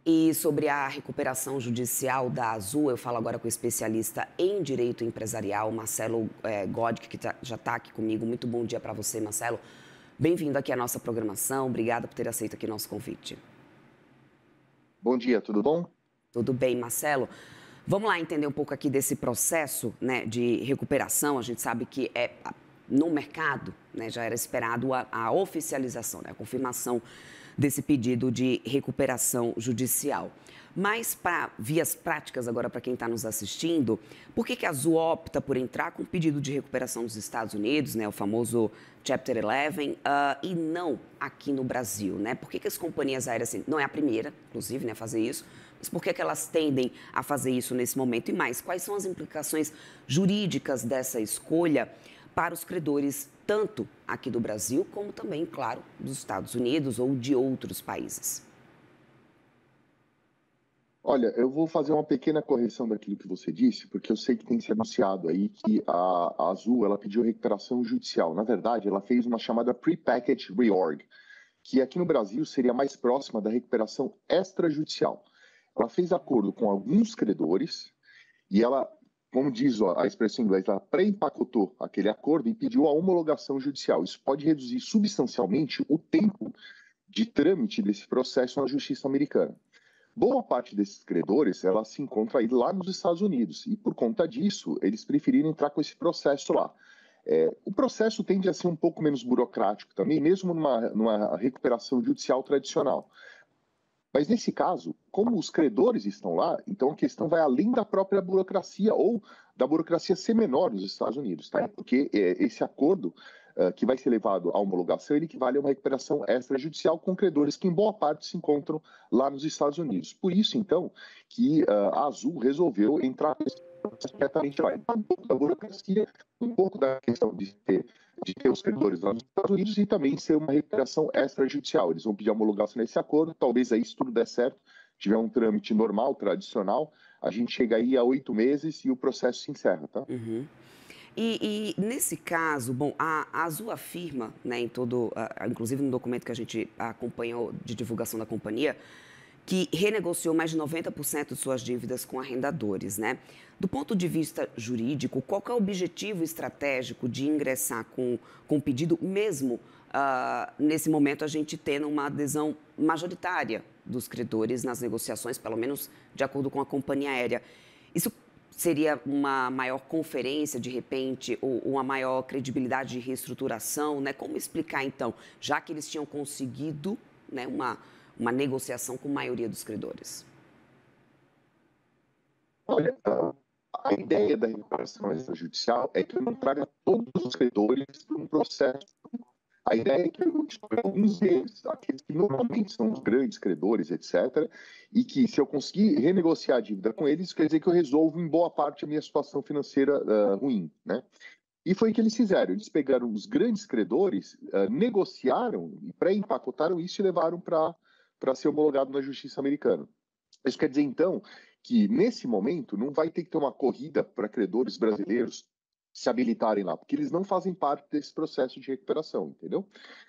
E sobre a recuperação judicial da Azul, eu falo agora com o especialista em direito empresarial, Marcelo Godk, que já está aqui comigo. Muito bom dia para você, Marcelo. Bem-vindo aqui à nossa programação. Obrigada por ter aceito aqui nosso convite. Bom dia, tudo bom? Tudo bem, Marcelo? Vamos lá entender um pouco aqui desse processo, né, de recuperação. A gente sabe que no mercado, né, já era esperado a oficialização, né, a confirmação desse pedido de recuperação judicial. Mas para vias práticas agora para quem está nos assistindo, por que a Azul opta por entrar com um pedido de recuperação dos Estados Unidos, né, o famoso Chapter 11, e não aqui no Brasil, né? Por que as companhias aéreas, assim, não é a primeira, inclusive, né, a fazer isso, mas por que elas tendem a fazer isso nesse momento? E mais, quais são as implicações jurídicas dessa escolha para os credores, tanto aqui do Brasil, como também, claro, dos Estados Unidos ou de outros países? Olha, eu vou fazer uma pequena correção daquilo que você disse, porque eu sei que tem se anunciado aí que a Azul ela pediu recuperação judicial. Na verdade, ela fez uma chamada Prepackaged Reorg, que aqui no Brasil seria mais próxima da recuperação extrajudicial. Ela fez acordo com alguns credores e ela, como diz a expressão em inglês, ela pré-empacotou aquele acordo e pediu a homologação judicial. Isso pode reduzir substancialmente o tempo de trâmite desse processo na justiça americana. Boa parte desses credores, ela se encontra aí lá nos Estados Unidos e, por conta disso, eles preferiram entrar com esse processo lá. O processo tende a ser um pouco menos burocrático também, mesmo numa recuperação judicial tradicional. Mas, nesse caso, como os credores estão lá, então a questão vai além da própria burocracia ou da burocracia ser menor nos Estados Unidos, tá? Porque esse acordo que vai ser levado à homologação, ele equivale a uma recuperação extrajudicial com credores que, em boa parte, se encontram lá nos Estados Unidos. Por isso, então, que a Azul resolveu entrar diretamente lá. Então, um pouco da burocracia, um pouco da questão de ter os credores lá nos Estados Unidos e também ser uma recuperação extrajudicial. Eles vão pedir homologação nesse acordo, talvez aí, se tudo der certo, tiver um trâmite normal, tradicional, a gente chega aí a 8 meses e o processo se encerra, tá? Uhum. E nesse caso, bom, a Azul afirma, né, em todo, inclusive no documento que a gente acompanhou de divulgação da companhia, que renegociou mais de 90% de suas dívidas com arrendadores, né? Do ponto de vista jurídico, qual que é o objetivo estratégico de ingressar com o pedido, mesmo nesse momento a gente tendo uma adesão majoritária dos credores nas negociações, pelo menos de acordo com a companhia aérea? Isso seria uma maior conferência, de repente, ou uma maior credibilidade de reestruturação, né? Como explicar, então, já que eles tinham conseguido, né, uma negociação com a maioria dos credores? Olha, a ideia da recuperação extrajudicial é que não traga todos os credores para um processo. A ideia é que eu escolha alguns deles, aqueles que normalmente são os grandes credores, etc., e que se eu conseguir renegociar a dívida com eles, quer dizer que eu resolvo em boa parte a minha situação financeira ruim, né? E foi o que eles fizeram. Eles pegaram os grandes credores, negociaram e pré-empacotaram isso e levaram para ser homologado na justiça americana. Isso quer dizer, então, que nesse momento não vai ter que ter uma corrida para credores brasileiros se habilitarem lá, porque eles não fazem parte desse processo de recuperação, entendeu?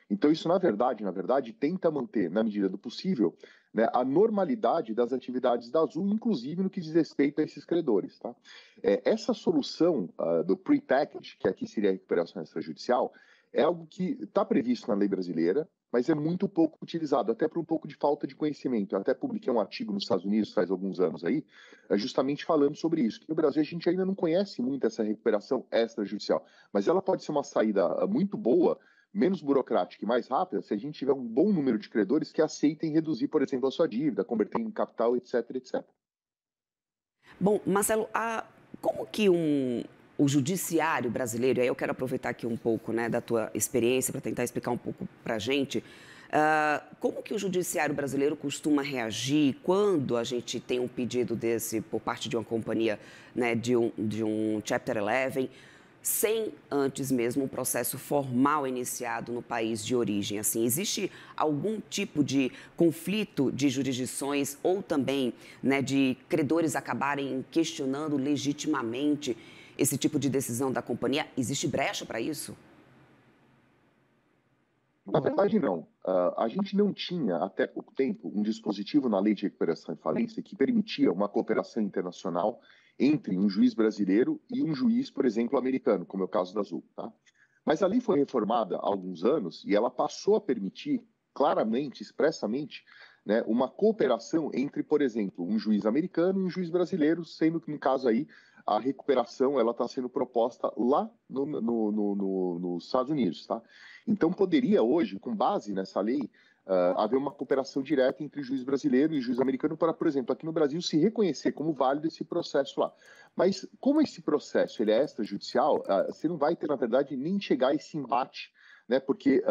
Então isso, na verdade, tenta manter, na medida do possível, né, a normalidade das atividades da Azul, inclusive no que diz respeito a esses credores, tá? Essa solução do pre-package, que aqui seria a recuperação extrajudicial, é algo que está previsto na lei brasileira, mas é muito pouco utilizado, até por um pouco de falta de conhecimento. Eu até publiquei um artigo nos Estados Unidos faz alguns anos aí, justamente falando sobre isso, que no Brasil a gente ainda não conhece muito essa recuperação extrajudicial, mas ela pode ser uma saída muito boa, menos burocrática e mais rápida, se a gente tiver um bom número de credores que aceitem reduzir, por exemplo, a sua dívida, converter em capital, etc, etc. Bom, Marcelo, como que o judiciário brasileiro, e aí eu quero aproveitar aqui um pouco, né, da tua experiência para tentar explicar um pouco para a gente, como que o judiciário brasileiro costuma reagir quando a gente tem um pedido desse por parte de uma companhia, né, de um Chapter 11, sem antes mesmo um processo formal iniciado no país de origem? Assim, existe algum tipo de conflito de jurisdições ou também, né, de credores acabarem questionando legitimamente esse tipo de decisão da companhia? Existe brecha para isso? Na verdade, não. A gente não tinha, até pouco tempo, um dispositivo na Lei de Recuperação e Falência que permitia uma cooperação internacional entre um juiz brasileiro e um juiz, por exemplo, americano, como é o caso da Azul. Tá? Mas a lei foi reformada há alguns anos e ela passou a permitir claramente, expressamente, né, uma cooperação entre, por exemplo, um juiz americano e um juiz brasileiro, sendo que, no caso aí, a recuperação ela está sendo proposta lá nos Estados Unidos. Tá? Então, poderia hoje, com base nessa lei, haver uma cooperação direta entre juiz brasileiro e juiz americano para, por exemplo, aqui no Brasil, se reconhecer como válido esse processo lá. Mas como esse processo ele é extrajudicial, você não vai ter, na verdade, nem chegar a esse embate, né? Porque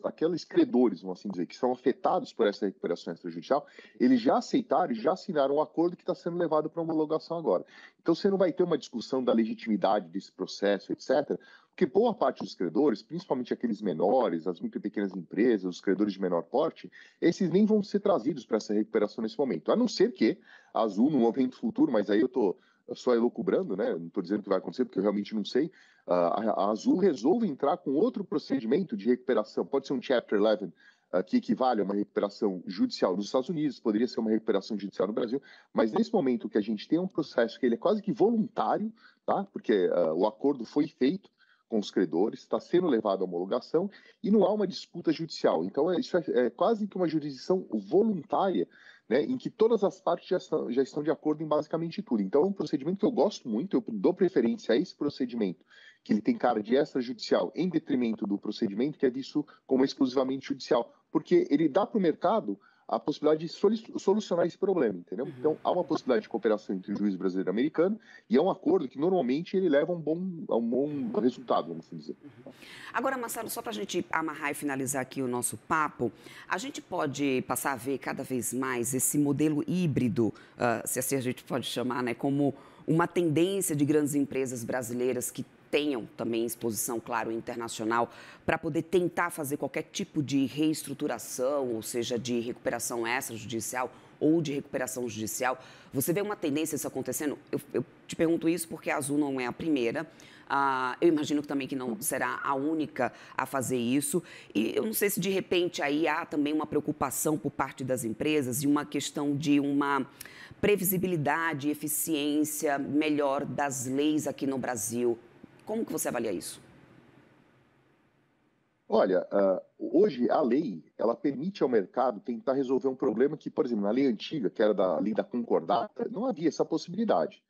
aqueles credores, vamos assim dizer, que são afetados por essa recuperação extrajudicial, eles já aceitaram e já assinaram um acordo que está sendo levado para homologação agora. Então, você não vai ter uma discussão da legitimidade desse processo, etc., porque boa parte dos credores, principalmente aqueles menores, as muito pequenas empresas, os credores de menor porte, esses nem vão ser trazidos para essa recuperação nesse momento. A não ser que a Azul, no momento futuro, mas aí eu estou só elucubrando, né? Não estou dizendo que vai acontecer, porque eu realmente não sei, a Azul resolve entrar com outro procedimento de recuperação. Pode ser um Chapter 11, que equivale a uma recuperação judicial nos Estados Unidos, poderia ser uma recuperação judicial no Brasil, mas nesse momento que a gente tem um processo que ele é quase que voluntário, tá? Porque o acordo foi feito com os credores, está sendo levado à homologação e não há uma disputa judicial. Então, isso é quase que uma jurisdição voluntária, né, em que todas as partes já estão de acordo em basicamente tudo. Então, é um procedimento que eu gosto muito, eu dou preferência a esse procedimento, que ele tem cara de extrajudicial, em detrimento do procedimento que é visto como exclusivamente judicial, porque ele dá para o mercado a possibilidade de solucionar esse problema, entendeu? Então, há uma possibilidade de cooperação entre o juiz brasileiro e americano e é um acordo que, normalmente, ele leva a um bom resultado, vamos assim dizer. Agora, Marcelo, só para a gente amarrar e finalizar aqui o nosso papo, a gente pode passar a ver cada vez mais esse modelo híbrido, se assim a gente pode chamar, né, como uma tendência de grandes empresas brasileiras que tenham também exposição, claro, internacional, para poder tentar fazer qualquer tipo de reestruturação, ou seja, de recuperação extrajudicial ou de recuperação judicial. Você vê uma tendência isso acontecendo? Eu te pergunto isso porque a Azul não é a primeira. Eu imagino também que não será a única a fazer isso. E eu não sei se, de repente, aí há também uma preocupação por parte das empresas e uma questão de uma previsibilidade e eficiência melhor das leis aqui no Brasil. Como que você avalia isso? Olha, hoje a lei, ela permite ao mercado tentar resolver um problema que, por exemplo, na lei antiga, que era da lei da concordata, não havia essa possibilidade.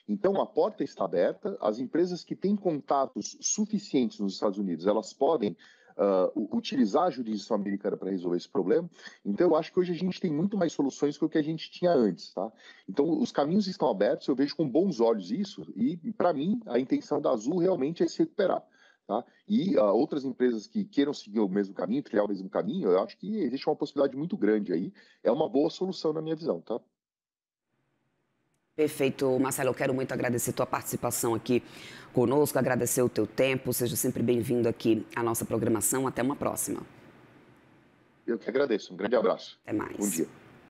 Então, a porta está aberta, as empresas que têm contatos suficientes nos Estados Unidos, elas podem utilizar a jurisdição americana para resolver esse problema. Então, eu acho que hoje a gente tem muito mais soluções que o que a gente tinha antes, tá? Então, os caminhos estão abertos, eu vejo com bons olhos isso, e, para mim, a intenção da Azul realmente é se recuperar. Tá? E outras empresas que queiram seguir o mesmo caminho, trilhar o mesmo caminho, eu acho que existe uma possibilidade muito grande aí. É uma boa solução na minha visão, tá? Perfeito, Marcelo. Eu quero muito agradecer a tua participação aqui conosco, agradecer o teu tempo. Seja sempre bem-vindo aqui à nossa programação. Até uma próxima. Eu que agradeço. Um grande abraço. Até mais. Bom dia.